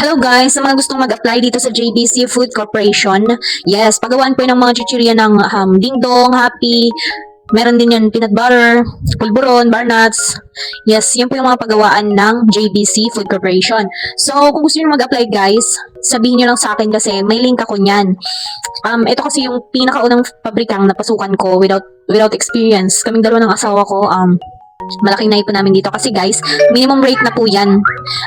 Hello guys, sa mga gustong mag-apply dito sa JBC Food Corporation, yes, pagawaan po yun ng mga chichirya ng dingdong, happy, meron din yan peanut butter, pulburon, bar nuts. Yes, yan po yung mga pagawaan ng JBC Food Corporation. So, kung gusto niyo mag-apply guys, sabihin niyo lang sa akin kasi may link ako niyan. Ito kasi yung pinakaunang pabrikang napasukan ko without experience. Kaming dalawa ng asawa ko, malaking naipon namin dito kasi guys, minimum rate na po yan.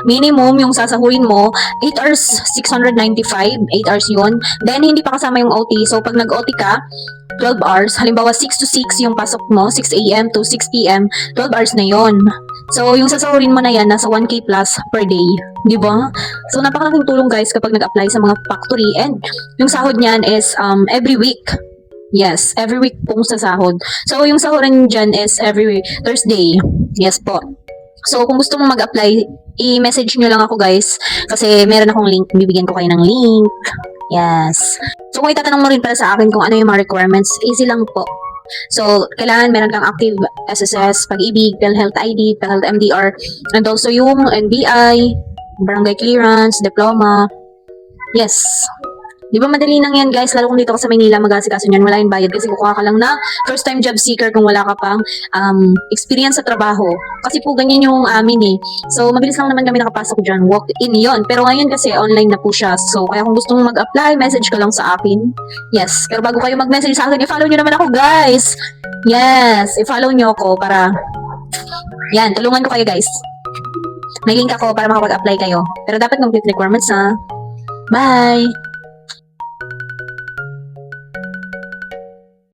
Minimum yung sasahurin mo, 8 hours 695, 8 hours yun. Then hindi pa kasama yung OT. So pag nag-OT ka, 12 hours. Halimbawa 6 to 6 yung pasok mo, 6 a.m. to 6 p.m., 12 hours na yon. So yung sasahurin mo na yan, nasa 1K plus per day. Di ba? So napakalaking tulong guys kapag nag-apply sa mga factory. And yung sahod niyan is every week. Yes, every week pong sasahod. So, yung sahuran dyan is every Thursday. Yes po. So, kung gusto mo mag-apply, i-message nyo lang ako guys. Kasi meron akong link. Bibigyan ko kayo ng link. Yes. So, kung itatanong mo rin pala sa akin kung ano yung mga requirements, easy lang po. So, kailangan meron kang active SSS, Pag-ibig, PhilHealth ID, PhilHealth MDR, and also yung NBI, barangay clearance, diploma. Yes. Di ba madali lang yan guys, lalo kung dito ka sa Maynila mag-asikaso niyan, wala yung bayad kasi kukuha ka lang na first time job seeker kung wala ka pang experience sa trabaho. Kasi po ganyan yung amin eh. So mabilis lang naman kami nakapasok dyan, walk in yon. Pero ngayon kasi online na po siya. So kaya kung gusto mong mag-apply, message ka lang sa akin. Yes, pero bago kayo mag-message sa akin, i-follow nyo naman ako guys. Yes, i-follow nyo ako para, yan, tulungan ko kayo guys. May link ako para makapag-apply kayo. Pero dapat complete requirements ha. Bye!